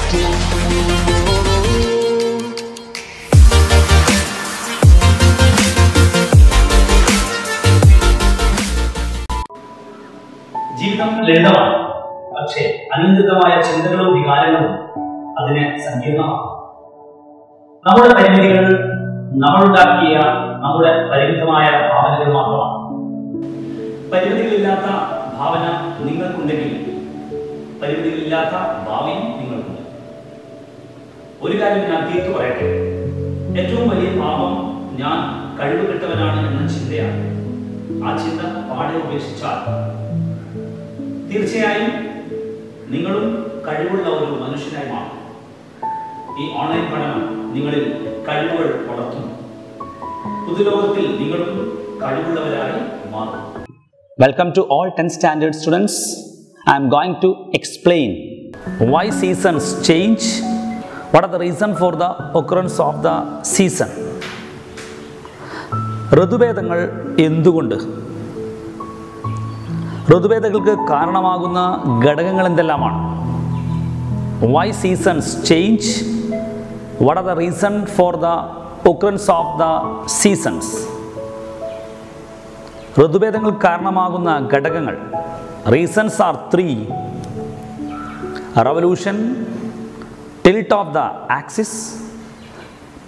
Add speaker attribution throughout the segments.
Speaker 1: ജീവിതം ലളിതമാണ്, പക്ഷേ അനിയന്ത്രിതമായ ചിന്തകളും വികാരങ്ങളും അതിനെ സങ്കീർണമാക്കും. നമ്മുടെ പരിമിതികൾ നമ്മളുണ്ടാക്കിയ നമ്മുടെ പരിമിതമായ ഭാവനകൾ മാത്രമാണ്. പരിമിതികളില്ലാത്ത ഭാവന നിങ്ങൾക്കുണ്ടെങ്കിൽ പരിമിതികളില്ലാത്ത ഭാവിയും നിങ്ങൾക്കുണ്ട്. ഒരു കാര്യം ഞാൻ തീർത്തു പറയട്ടെ, ഏറ്റവും വലിയ പാപം ഞാൻ കഴിവ് കെട്ടവനാണ് എന്ന ചിന്തയാണ്. ആ ചിന്ത പാടെ ഉപേക്ഷിച്ചാൽ തീർച്ചയായും നിങ്ങളും കഴിവുള്ള ഒരു മനുഷ്യനായി മാറും. ഈ ഓൺലൈൻ പഠനം നിങ്ങളിൽ കഴിവുകൾ വളർത്തുന്നു. പുതുലോകത്തിൽ നിങ്ങളും കഴിവുള്ളവരായി മാറും.
Speaker 2: Welcome to all 10th standard students. I am going to explain why seasons change. What are the reason for the occurrence of the season? ഋതുഭേദങ്ങൾ എന്തുകൊണ്ട്? ഋതുഭേദങ്ങൾക്ക് കാരണമാകുന്ന ഘടകങ്ങൾ എന്തെല്ലാമാണ്? Why seasons change? What are the reason for the occurrence of the seasons? ഋതുഭേദങ്ങൾ കാരണമാകുന്ന ഘടകങ്ങൾ. Reasons are 3: revolution, tilt of the axis,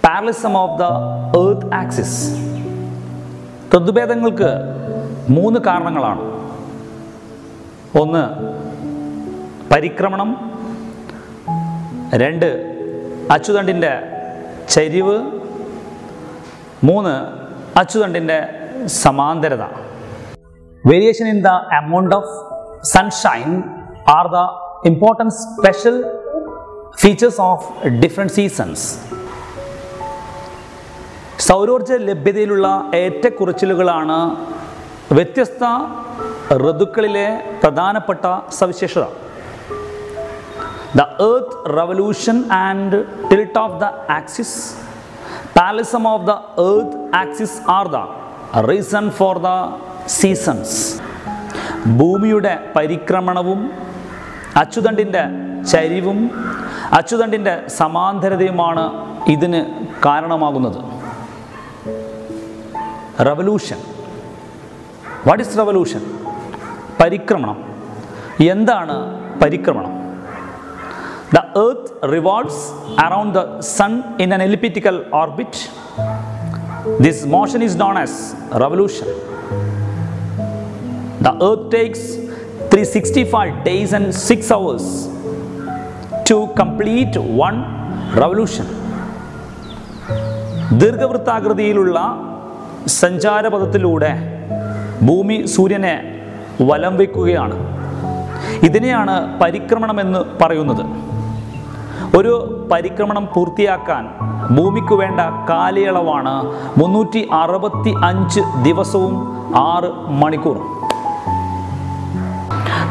Speaker 2: parallelism of the earth axis. ഋതുഭേദങ്ങൾക്ക് 3 കാരണങ്ങളാണ്. ഒന്ന് പരിക്രമണം, 2 അച്ചുതണ്ടിൻ്റെ ചരിവ്, 3 അച്ചുതണ്ടിൻ്റെ സമാന്തരത. Variation in the amount of sunshine are the important special features of different seasons. സൗരോർജ്ജ ലഭ്യതയിലുള്ള ഏറ്റക്കുറച്ചിലുകളാണ് വ്യത്യസ്ത ഋതുക്കളിലെ പ്രധാനപ്പെട്ട സവിശേഷത. The earth revolution and tilt of the axis, parallelism of the earth axis are the reason for the seasons. ഭൂമിയുടെ പരിക്രമണവും അച്ചുതണ്ടിൻ്റെ ചരിവും അച്ചുതണ്ടിൻ്റെ സമാന്തരതയുമാണ് ഇതിന് കാരണമാകുന്നത്. റവല്യൂഷൻ. What is revolution? പരിക്രമണം. എന്താണ് പരിക്രമണം? The earth revolves around the sun in an elliptical orbit. This motion is known as revolution. The earth takes 365 days and 6 hours to complete one revolution. ദീർഘവൃത്താകൃതിയിലുള്ള സഞ്ചാരപഥത്തിലൂടെ ഭൂമി സൂര്യനെ വലം വയ്ക്കുകയാണ്. ഇതിനെയാണ് പരിക്രമണമെന്ന് പറയുന്നത്. ഒരു പരിക്രമണം പൂർത്തിയാക്കാൻ ഭൂമിക്ക് വേണ്ട കാലയളവാണ് 365 ദിവസവും 6 മണിക്കൂറും.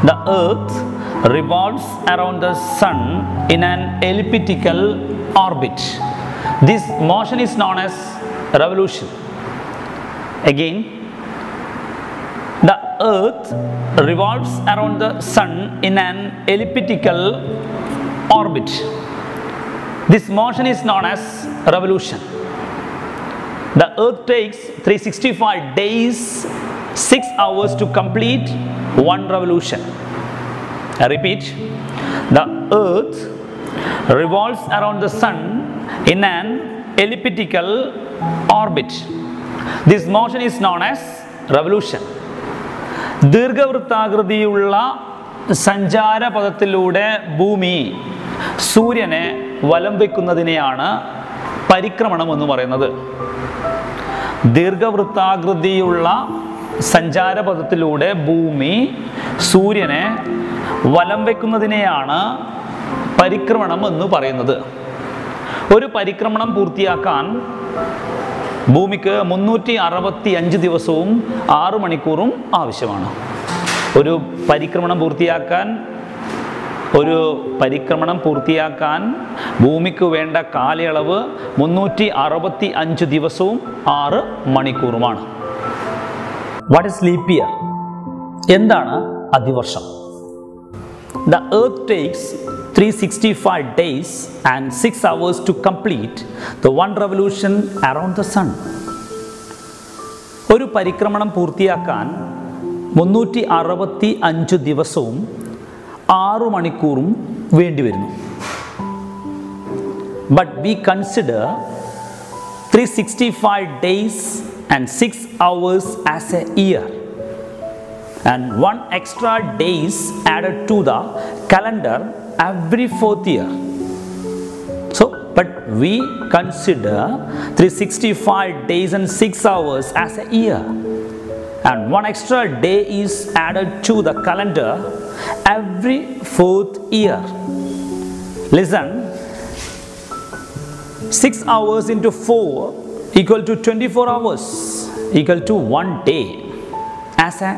Speaker 2: The earth revolves around the sun in an elliptical orbit. This motion is known as revolution. Again, the earth revolves around the sun in an elliptical orbit. This motion is known as revolution. The earth takes 365 days, 6 hours to complete one revolution. I repeat, the earth revolves around the sun in an elliptical orbit. This motion is known as revolution. ദീർഘവൃത്താകൃതിയുള്ള സഞ്ചാരപഥത്തിലൂടെ ഭൂമി സൂര്യനെ വലം വയ്ക്കുന്നതിനെയാണ് പരിക്രമണം എന്ന് പറയുന്നത്. ദീർഘവൃത്താകൃതിയുള്ള സഞ്ചാരപഥത്തിലൂടെ ഭൂമി സൂര്യനെ വലം വയ്ക്കുന്നതിനെയാണ് പരിക്രമണം എന്ന് പറയുന്നത്. ഒരു പരിക്രമണം പൂർത്തിയാക്കാൻ ഭൂമിക്ക് 365 ദിവസവും 6 മണിക്കൂറും ആവശ്യമാണ്. ഒരു പരിക്രമണം പൂർത്തിയാക്കാൻ ഭൂമിക്ക് വേണ്ട കാലയളവ് 365 ദിവസവും 6 മണിക്കൂറുമാണ്. What is leap year? എന്താണ് അതിവർഷം? The earth takes 365 days and 6 hours to complete the one revolution around the sun. ഒരു പരിക്രമണം പൂർത്തിയാക്കാൻ 365 ദിവസവും 6 മണിക്കൂറും വേണ്ടിവരുന്നു. But we consider 365 days and 6 hours as a year, and one extra days added to the calendar every 4th year. So, but we consider 365 days and 6 hours as a year, and one extra day is added to the calendar every 4th year. Listen, 6 hours into 4 equal to 24 hours equal to 1 day as a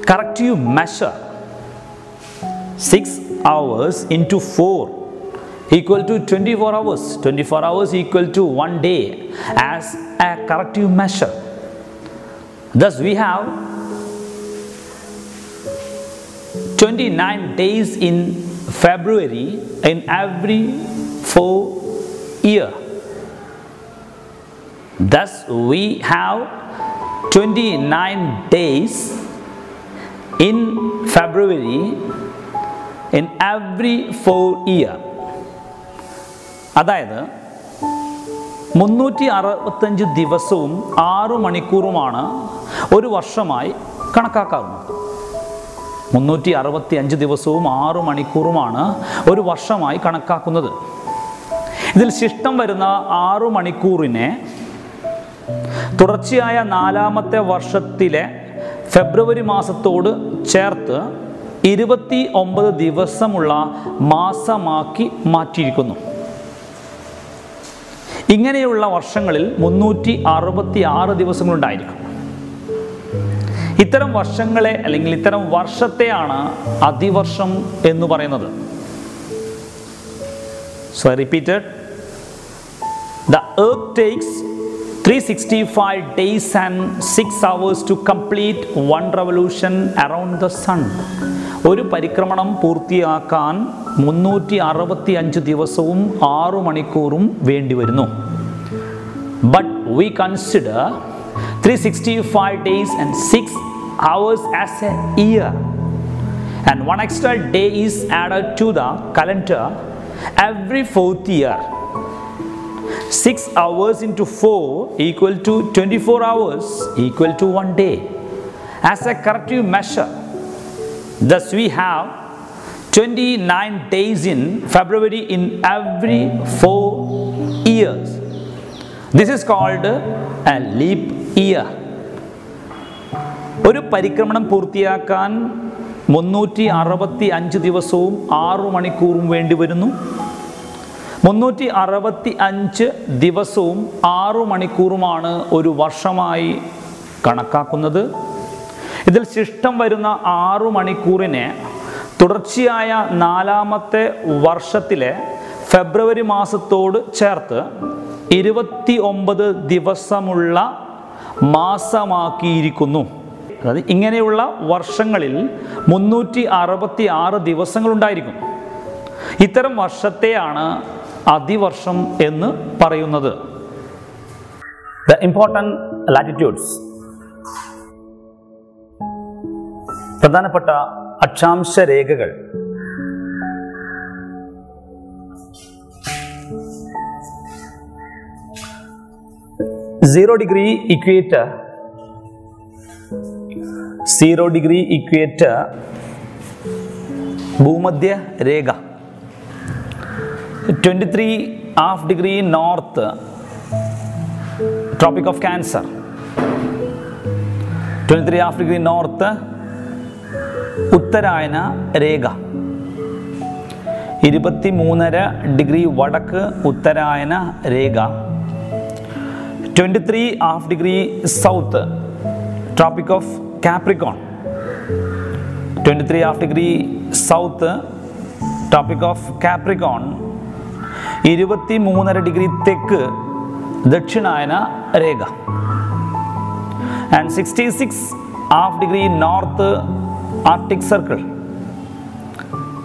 Speaker 2: corrective measure. 6 hours into 4 equal to 24 hours. 24 hours equal to 1 day as a corrective measure. Thus we have 29 days in February in every 4 year. Thus we have 29 days in February in every 4 year. അതായത് 365 ദിവസവും 6 മണിക്കൂറുമാണ് ഒരു വർഷമായി കണക്കാക്കാറുള്ളത്. 365 ദിവസവും 6 മണിക്കൂറുമാണ് ഒരു വർഷമായി കണക്കാക്കുന്നത്. ഇതിൽ ശിഷ്ടം വരുന്ന 6 മണിക്കൂറിനെ തുടർച്ചയായ 4ാമത്തെ വർഷത്തിലെ ഫെബ്രുവരി മാസത്തോട് ചേർത്ത് 29 ദിവസമുള്ള മാസമാക്കി മാറ്റിയിരിക്കുന്നു. ഇങ്ങനെയുള്ള വർഷങ്ങളിൽ 366 ദിവസങ്ങളുണ്ടായിരിക്കും. ഇത്തരം വർഷങ്ങളെ അല്ലെങ്കിൽ ഇത്തരം വർഷത്തെയാണ് അതിവർഷം എന്ന് പറയുന്നത്. So I repeated, the earth takes 365 days and 6 hours to complete one revolution around the sun. ഒരു പരിക്രമണം പൂർത്തിയാക്കാൻ 365 ദിവസവും 6 മണിക്കൂറും വേണ്ടിവരുന്നു. But we consider 365 days and 6 hours as a year, and one extra day is added to the calendar every 4th year. 6 hours into 4 equal to 24 hours equal to 1 day as a corrective measure. Thus we have 29 days in February in every 4 years. This is called a leap year. ഒരു പരിക്രമണം പൂർത്തിയാക്കാൻ 365 ദിവസവും 6 മണിക്കൂറും വേണ്ടിവരുന്നു. 365 ദിവസവും 6 മണിക്കൂറുമാണ് ഒരു വർഷമായി കണക്കാക്കുന്നത്. ഇതിൽ ശിഷ്ടം വരുന്ന 6 മണിക്കൂറിനെ തുടർച്ചയായ 4ാമത്തെ വർഷത്തിലെ ഫെബ്രുവരി മാസത്തോട് ചേർത്ത് 29 ദിവസമുള്ള മാസമാക്കിയിരിക്കുന്നു. അതായത് ഇങ്ങനെയുള്ള വർഷങ്ങളിൽ 366 ദിവസങ്ങളുണ്ടായിരിക്കും. ഇത്തരം വർഷത്തെയാണ് അതിവർഷം എന്ന് പറയുന്നത്. The important latitudes, പ്രധാനപ്പെട്ട അക്ഷാംശ രേഖകൾ. ഡിഗ്രി ഇക്വേറ്റർ ഭൂമധ്യ രേഖ. 23½ degree north Tropic of Cancer. 23½ degree north ഉത്തരായന രേഖ. 23½ ഡിഗ്രി വടക്ക് ഉത്തരായന രേഖ. 23½ degree south Tropic of Capricorn. 23½ degree south Tropic of Capricorn. 23½ degree തെക്ക് ദക്ഷിണായന രേഖ. And 66½ degree north Arctic Circle.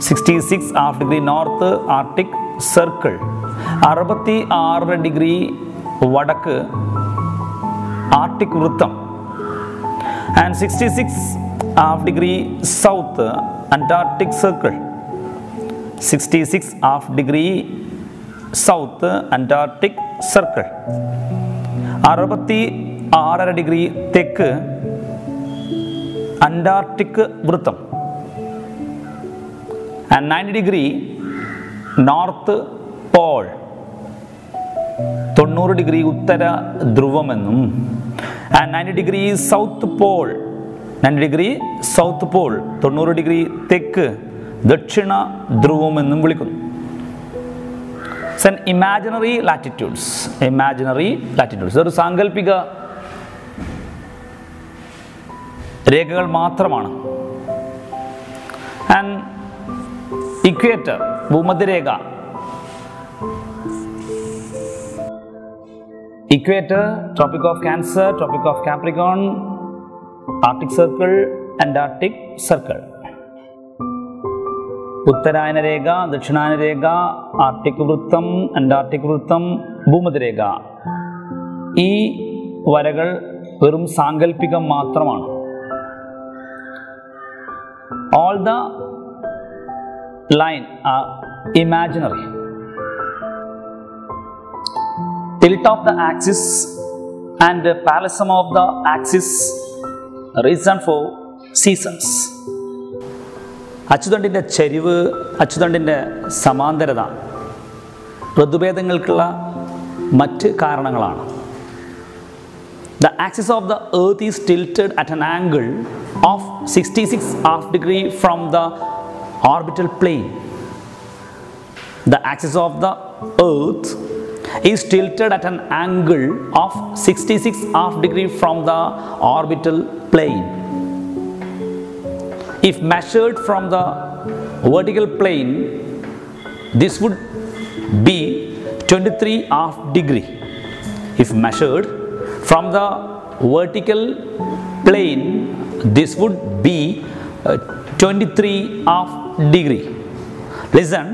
Speaker 2: 66 half degree north Arctic Circle, 66 degree വടക്ക് ആർട്ടിക് വൃത്തം, and 66 half degree south Antarctic Circle, 66 half degree south Antarctic Circle, 66 degree തെക്ക് Antarctic വൃത്തം, and 90 degree North Pole, 90 degree ഉത്തര ധ്രുവമെന്നും, and 90 degree South Pole, 90 degree South Pole, 90 degree തെക്ക് ദക്ഷിണ ധ്രുവമെന്നും വിളിക്കുന്നു. Imaginary latitudes, imaginary latitudes ഒരു സാങ്കല്പിക രേഖകൾ മാത്രമാണ്. ആൻഡ് ഇക്വേറ്റർ ഭൂമധ്യരേഖ, equator, Tropic of Cancer, Tropic of Capricorn, Arctic Circle, Antarctic Circle, ഉത്തരായന രേഖ, ദക്ഷിണായന രേഖ, ആർട്ടിക് വൃത്തം, അന്റാർട്ടിക് വൃത്തം, ഭൂമധ്യരേഖ. ഈ വരകൾ വെറും സാങ്കല്പികം മാത്രമാണ്. All the line are imaginary. Tilt of the axis and the parallelism of the axis reason for seasons. അച്ചുതണ്ടിൻ്റെ ചരിവ്, അച്ചുതണ്ടിൻ്റെ സമാന്തരത ഋതുഭേദങ്ങൾക്കുള്ള മറ്റ് കാരണങ്ങളാണ്. The axis of the earth is tilted at an angle of 66 half degree from the orbital plane. The axis of the earth is tilted at an angle of 66 half degree from the orbital plane. If measured from the vertical plane, this would be 23 half degree. If measured from the vertical plane, this would be 23 half degree. Listen,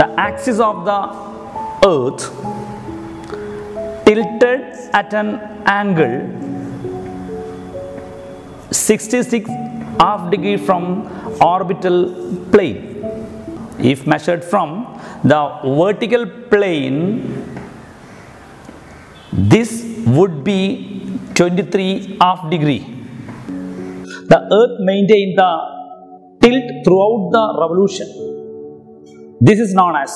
Speaker 2: the axis of the earth tilted at an angle 66 half degree from orbital plane. If measured from the vertical plane, this would be 23 half degree. The earth maintained the tilt throughout the revolution. This is known as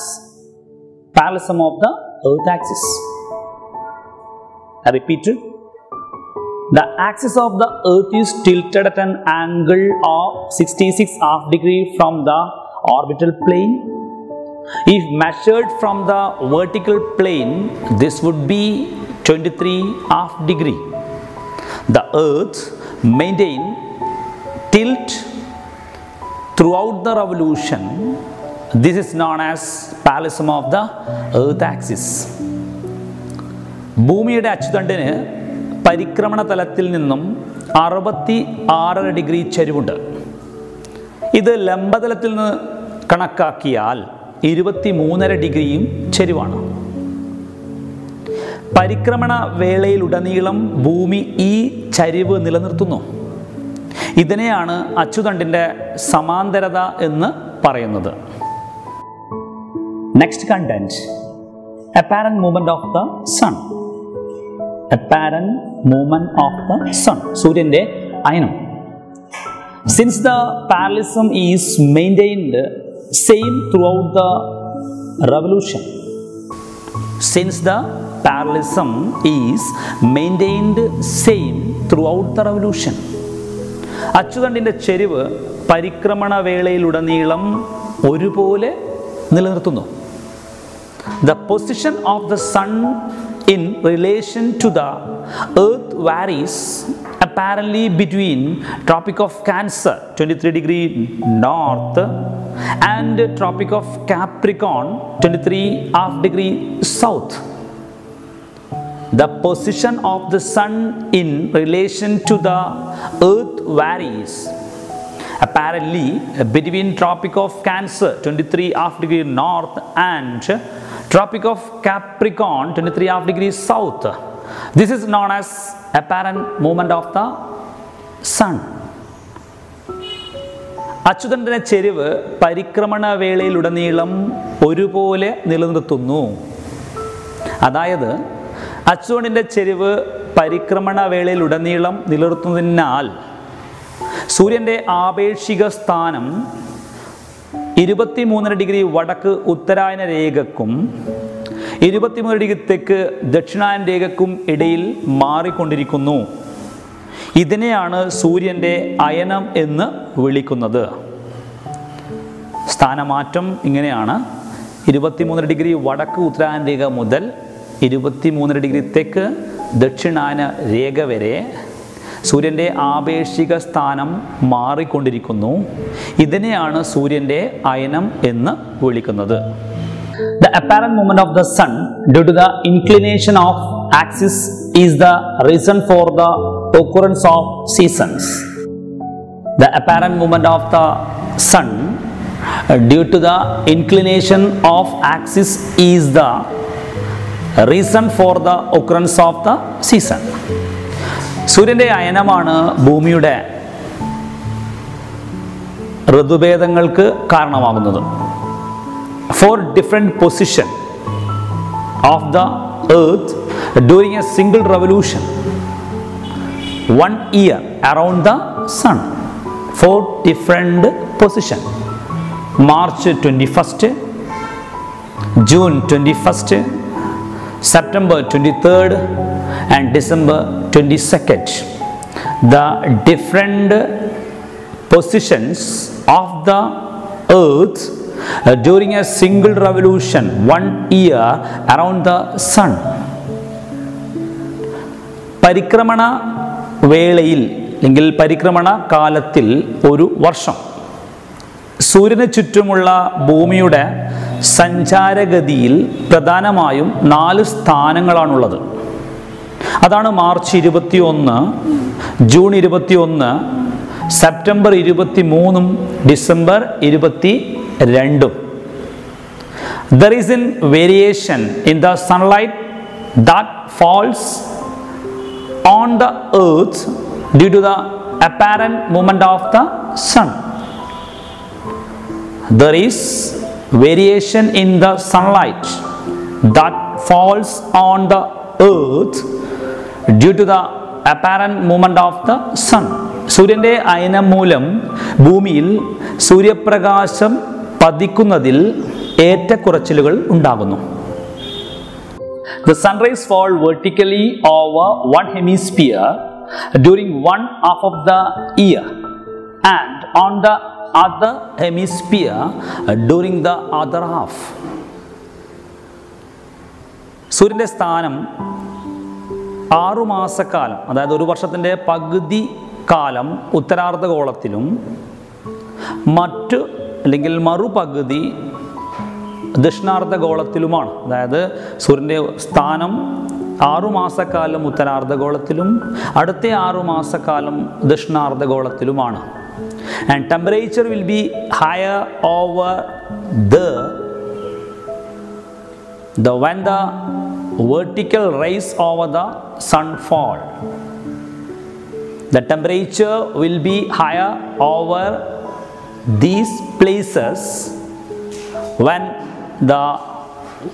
Speaker 2: parallelism of the earth axis. I repeat it. The axis of the earth is tilted at an angle of 66 half degree from the orbital plane. If measured from the vertical plane, this would be 23 half degree. The earth maintained tilt throughout the revolution. This is known as parallelism of the earth axis. ഭൂമിയുടെ അച്ചുതണ്ടിന് പരിക്രമണ തലത്തിൽ നിന്നും 66 degree ചരിവുണ്ട്. ഇത് ലംബതലത്തിൽ നിന്ന് കണക്കാക്കിയാൽ 23.5 ഡിഗ്രിയും ചരിവാണ്. പരിക്രമണ വേളയിലുടനീളം ഭൂമി ഈ ചരിവ് നിലനിർത്തുന്നു. ഇതിനെയാണ് അച്ചുതണ്ടിൻ്റെ സമാന്തരത എന്ന് പറയുന്നത്. Next content, apparent movement of the sun. Apparent movement of the sun, സൂര്യൻ്റെ അയനം. Since the parallelism is maintained same throughout the revolution. Since the parallelism is maintained same throughout the revolution. അച്ചുതണ്ടിൻ്റെ ചെരിവ് പരിക്രമണ വേളയിലുടനീളം ഒരുപോലെ നിലനിർത്തുന്നു. The position of the sun in relation to the earth varies apparently between Tropic of Cancer 23 degree north and Tropic of Capricorn 23 half degree south. The position of the sun in relation to the earth varies apparently between Tropic of Cancer 23.5 north and Tropic of Capricorn 23.5 south. This is known as apparent movement of the sun. അച്യുതൻ്റെ ചെരിവ് പരിക്രമണ വേളയിലുടനീളം ഒരുപോലെ നിലനിർത്തുന്നു. അതായത് അച്യുതൻ്റെ ചെരിവ് പരിക്രമണ വേളയിലുടനീളം നിലനിർത്തുന്നതിനാൽ സൂര്യൻ്റെ ആപേക്ഷിക സ്ഥാനം 23.5 വടക്ക് ഉത്തരായന രേഖക്കും 23 തെക്ക് ദക്ഷിണായന രേഖക്കും ഇടയിൽ മാറിക്കൊണ്ടിരിക്കുന്നു. ഇതിനെയാണ് സൂര്യൻ്റെ അയനം എന്ന് വിളിക്കുന്നത്. സ്ഥാനമാറ്റം ഇങ്ങനെയാണ്: 23 വടക്ക് ഉത്തരായന രേഖ മുതൽ 23 തെക്ക് ദക്ഷിണായന രേഖ വരെ സൂര്യൻ്റെ ആപേക്ഷിക സ്ഥാനം മാറിക്കൊണ്ടിരിക്കുന്നു. ഇതിനെയാണ് സൂര്യൻ്റെ അയനം എന്ന് വിളിക്കുന്നത്. The apparent movement of the sun due to the inclination of axis is the reason for the occurrence of seasons. The apparent movement of the sun due to the inclination of axis is the reason for the occurrence of the season. സൂര്യൻ്റെ അയനമാണ് ഭൂമിയുടെ ഋതുഭേദങ്ങൾക്ക് കാരണമാകുന്നത്. For different position of the earth during a single revolution 1 year around the sun. 4 different position: March 21st, June 21st, September 23rd and December 22nd. The different positions of the earth during a single revolution 1 year around the sun. പരിക്രമണ വേളയിൽ അല്ലെങ്കിൽ പരിക്രമണ കാലത്തിൽ ഒരു വർഷം സൂര്യന് ചുറ്റുമുള്ള ഭൂമിയുടെ സഞ്ചാരഗതിയിൽ പ്രധാനമായും 4 സ്ഥാനങ്ങളാണുള്ളത്. അതാണ് March 21, June 21, September 23, December 22. There is a variation in the sunlight that falls on the earth due to the apparent movement of the sun. There is variation in the sunlight that falls on the earth due to the apparent movement of the sun. സൂര്യൻ്റെ അയനം മൂലം ഭൂമിയിൽ സൂര്യപ്രകാശം പതിക്കുന്നതിൽ ഏറ്റക്കുറച്ചിലുകൾ ഉണ്ടാകുന്നു. The sun rays fall vertically over one hemisphere during one half of the year and on the other hemisphere during the other half. സൂര്യൻ്റെ സ്ഥാനം 6 മാസക്കാലം, അതായത് ഒരു വർഷത്തിൻ്റെ പകുതി കാലം ഉത്തരാർദ്ധഗോളത്തിലും മറ്റു അല്ലെങ്കിൽ മറുപകുതി ദക്ഷിണാർദ്ധഗോളത്തിലുമാണ്. അതായത് സൂര്യൻ്റെ സ്ഥാനം 6 മാസക്കാലം ഉത്തരാർദ്ധഗോളത്തിലും അടുത്ത 6 മാസക്കാലം ദക്ഷിണാർദ്ധഗോളത്തിലുമാണ്. And temperature will be higher over when the vertical rays over the sun fall. The temperature will be higher over these places when the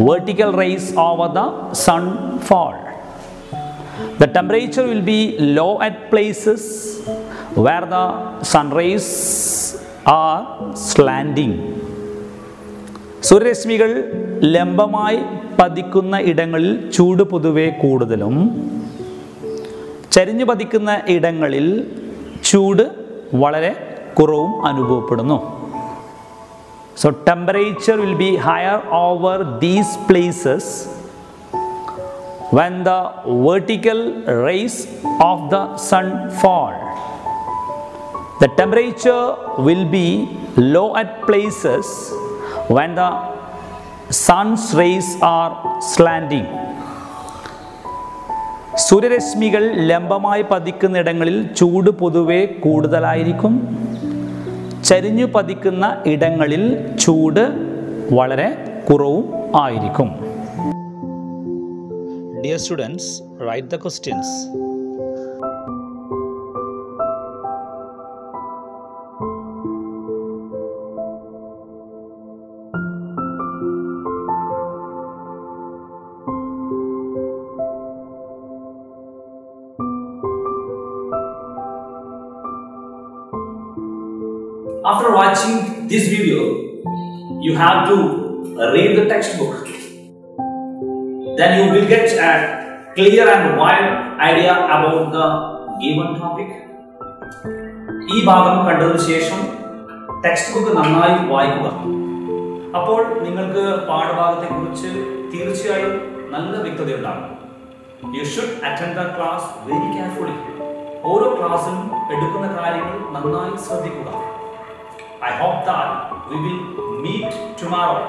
Speaker 2: vertical rays over the sun fall. The temperature will be low at places where the sun rays are slanting. സൂര്യരശ്മികൾ ലംബമായി പതിക്കുന്ന ഇടങ്ങളിൽ ചൂട് പൊതുവെ കൂടുതലും ചരിഞ്ഞു പതിക്കുന്ന ഇടങ്ങളിൽ ചൂട് വളരെ കുറവും അനുഭവപ്പെടുന്നു. So temperature will be higher over these places when the vertical rays of the sun fall. The temperature will be low at places when the sun's rays are slanting. സൂര്യരശ്മികൾ ലംബമായി പതിക്കുന്നിടങ്ങളിൽ ചൂട് പൊതുവെ കൂടുതലായിരിക്കും. ചരിഞ്ഞു പതിക്കുന്ന ഇടങ്ങളിൽ ചൂട് വളരെ കുറവും ആയിരിക്കും. Dear students, write the questions.
Speaker 1: After watching this video, you have to read the textbook. Then you will get a clear and wide idea about the given topic. ഈ ഭാഗം കണ്ടതിനു ശേഷം ടെക്സ്റ്റ് ബുക്ക് നന്നായി വായിക്കുക. അപ്പോൾ നിങ്ങൾക്ക് പാഠഭാഗത്തെക്കുറിച്ച് തീർച്ചയായും നല്ല വ്യക്തതയുണ്ടാകും. You should attend the class very carefully. ഓരോ ക്ലാസ്സിലും എടുക്കുന്ന കാര്യങ്ങൾ നന്നായി ശ്രദ്ധിക്കുക. I hope that we will meet tomorrow.